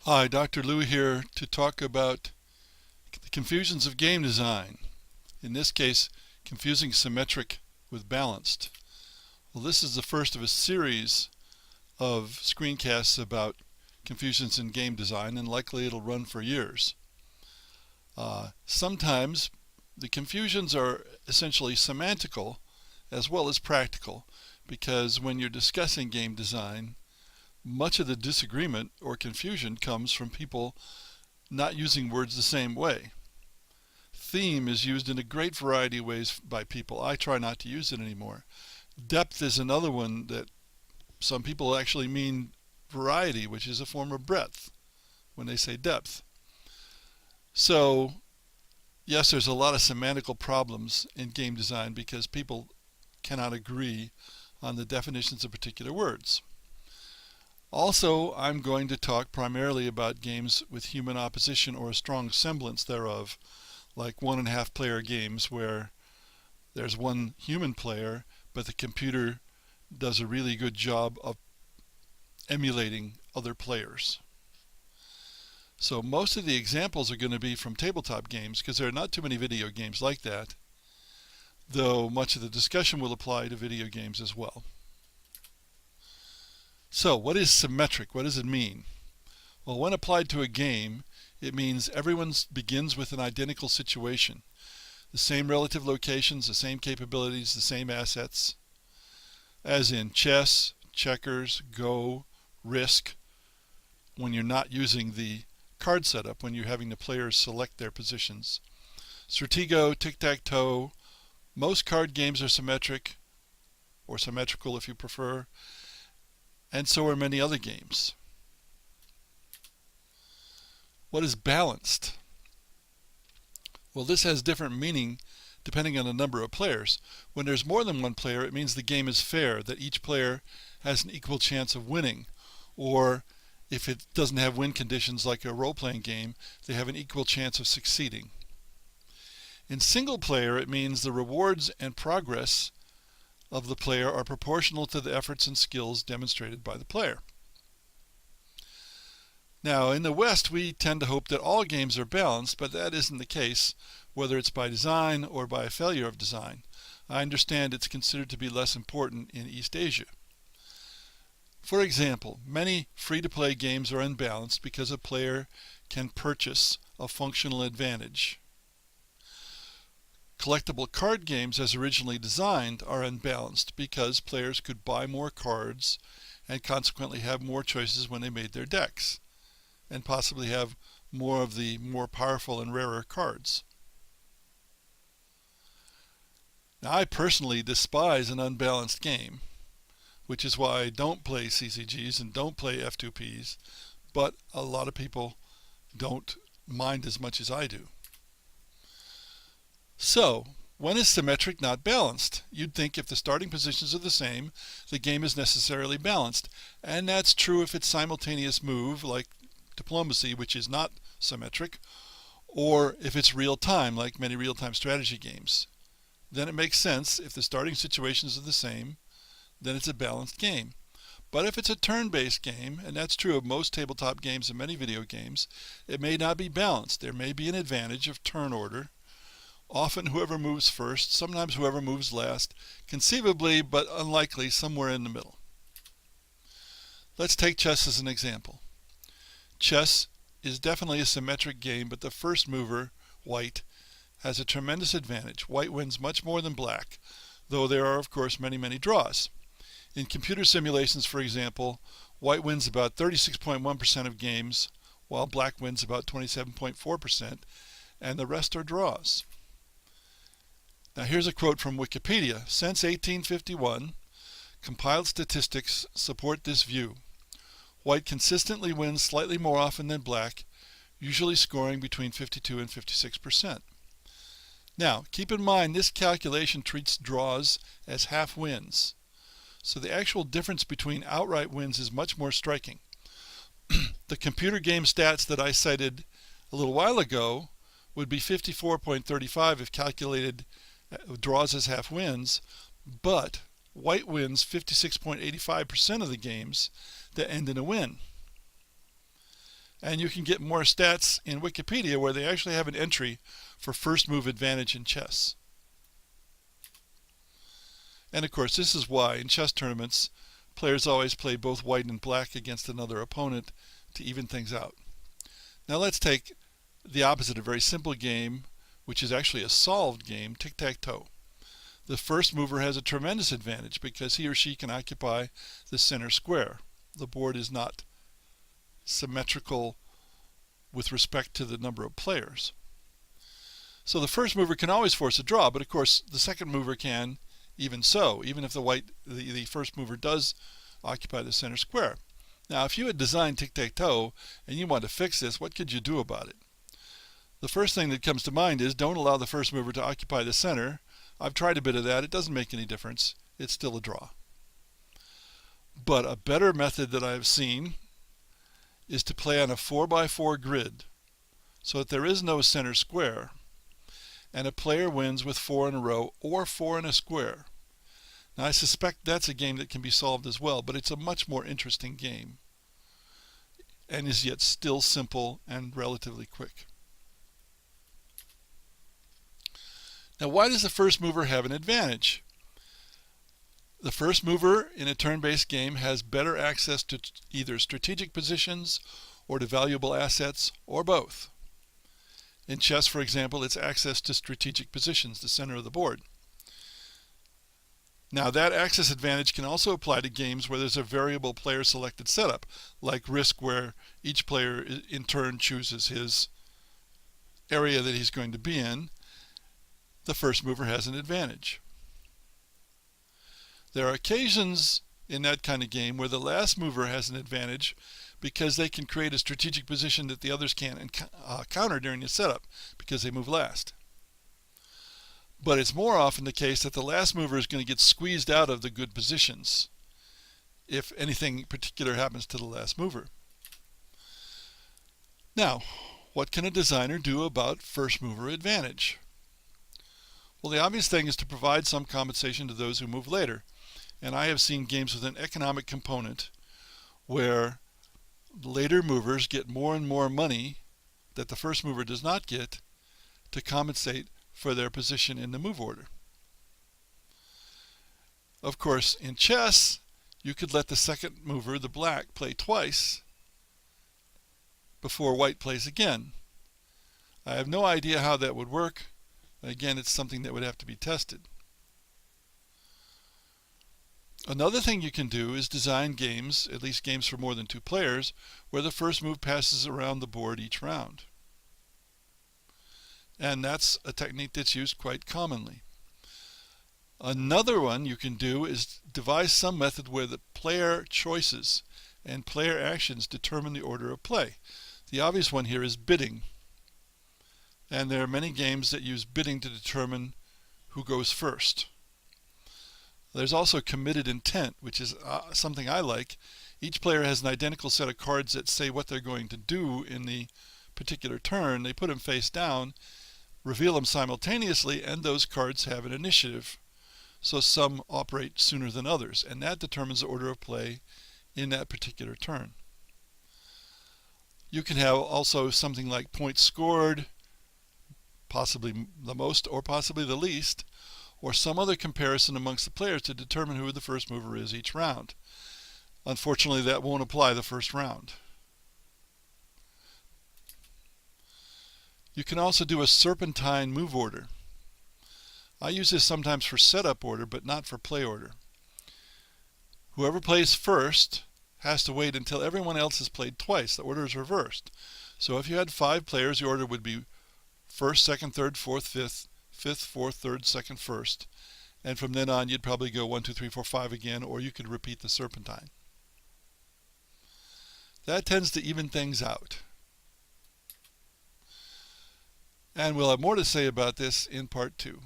Hi, Dr. Lou here to talk about the confusions of game design. In this case, confusing symmetric with balanced. Well, this is the first of a series of screencasts about confusions in game design, and likely it'll run for years. Sometimes the confusions are essentially semantical as well as practical, because when you're discussing game design, much of the disagreement or confusion comes from people not using words the same way. Theme is used in a great variety of ways by people. I try not to use it anymore. Depth is another one that some people actually mean variety, which is a form of breadth when they say depth. So, yes, there's a lot of semantical problems in game design because people cannot agree on the definitions of particular words. Also, I'm going to talk primarily about games with human opposition or a strong semblance thereof, like 1.5 player games where there's one human player, but the computer does a really good job of emulating other players. So most of the examples are going to be from tabletop games because there are not too many video games like that, though much of the discussion will apply to video games as well. So, what is symmetric? What does it mean? Well, when applied to a game, it means everyone begins with an identical situation. The same relative locations, the same capabilities, the same assets, as in chess, checkers, Go, Risk, when you're not using the card setup, when you're having the players select their positions. Stratego, tic-tac-toe, most card games are symmetric, or symmetrical if you prefer, and so are many other games. What is balanced? Well, this has different meaning depending on the number of players. When there's more than one player, it means the game is fair, that each player has an equal chance of winning. Or if it doesn't have win conditions like a role-playing game, they have an equal chance of succeeding. In single player, it means the rewards and progress of the player are proportional to the efforts and skills demonstrated by the player. Now, in the West, we tend to hope that all games are balanced, but that isn't the case, whether it's by design or by a failure of design. I understand it's considered to be less important in East Asia. For example, many free-to-play games are unbalanced because a player can purchase a functional advantage. Collectible card games, as originally designed, are unbalanced because players could buy more cards and consequently have more choices when they made their decks, and possibly have more of the more powerful and rarer cards. Now, I personally despise an unbalanced game, which is why I don't play CCGs and don't play F2Ps, but a lot of people don't mind as much as I do. So, when is symmetric not balanced? You'd think if the starting positions are the same, the game is necessarily balanced. And that's true if it's simultaneous move, like diplomacy, which is not symmetric, or if it's real time, like many real-time strategy games. Then it makes sense. If the starting situations are the same, then it's a balanced game. But if it's a turn-based game, and that's true of most tabletop games and many video games, it may not be balanced. There may be an advantage of turn order. Often whoever moves first, sometimes whoever moves last, conceivably but unlikely somewhere in the middle. Let's take chess as an example. Chess is definitely a symmetric game, but the first mover, white, has a tremendous advantage. White wins much more than black, though there are of course many draws. In computer simulations, for example, white wins about 36.1% of games, while black wins about 27.4%, and the rest are draws. Now here's a quote from Wikipedia. Since 1851, compiled statistics support this view. White consistently wins slightly more often than black, usually scoring between 52 and 56%. Now, keep in mind this calculation treats draws as half wins. So the actual difference between outright wins is much more striking. The computer game stats that I cited a little while ago would be 54.35 if calculated draws as half wins, but white wins 56.85% of the games that end in a win. And you can get more stats in Wikipedia where they actually have an entry for first move advantage in chess. And of course, this is why in chess tournaments, players always play both white and black against another opponent to even things out. Now let's take the opposite, a very simple game, which is actually a solved game, tic-tac-toe. The first mover has a tremendous advantage because he or she can occupy the center square. The board is not symmetrical with respect to the number of players. So the first mover can always force a draw, but of course the second mover can even so, even if the first mover does occupy the center square. Now if you had designed tic-tac-toe and you want to fix this, what could you do about it? The first thing that comes to mind is don't allow the first mover to occupy the center. I've tried a bit of that. It doesn't make any difference. It's still a draw. But a better method that I've seen is to play on a 4x4 grid so that there is no center square, and a player wins with 4 in a row or 4 in a square. Now I suspect that's a game that can be solved as well, but it's a much more interesting game and is yet still simple and relatively quick. Now why does the first mover have an advantage? The first mover in a turn-based game has better access to either strategic positions or to valuable assets, or both. In chess, for example, it's access to strategic positions, the center of the board. Now that access advantage can also apply to games where there's a variable player selected setup, like Risk, where each player in turn chooses his area that he's going to be in. The first mover has an advantage. There are occasions in that kind of game where the last mover has an advantage because they can create a strategic position that the others can't counter during the setup because they move last. But it's more often the case that the last mover is going to get squeezed out of the good positions if anything particular happens to the last mover. Now, what can a designer do about first mover advantage? Well, the obvious thing is to provide some compensation to those who move later. And I have seen games with an economic component where later movers get more and more money that the first mover does not get to compensate for their position in the move order. Of course, in chess, you could let the second mover, the black, play twice before white plays again. I have no idea how that would work. Again, it's something that would have to be tested. Another thing you can do is design games, at least games for more than 2 players, where the first move passes around the board each round. And that's a technique that's used quite commonly. Another one you can do is devise some method where the player choices and player actions determine the order of play. The obvious one here is bidding. And there are many games that use bidding to determine who goes first. There's also committed intent, which is something I like. Each player has an identical set of cards that say what they're going to do in the particular turn. They put them face down, reveal them simultaneously, and those cards have an initiative. So some operate sooner than others, and that determines the order of play in that particular turn. You can have also something like points scored, possibly the most or possibly the least, or some other comparison amongst the players to determine who the first mover is each round. Unfortunately, that won't apply the first round. You can also do a serpentine move order. I use this sometimes for setup order, but not for play order. Whoever plays first has to wait until everyone else has played twice. The order is reversed. So if you had 5 players, the order would be first, second, third, fourth, fifth, fifth, fourth, third, second, first. And from then on, you'd probably go 1, 2, 3, 4, 5 again, or you could repeat the serpentine. That tends to even things out. And we'll have more to say about this in part 2.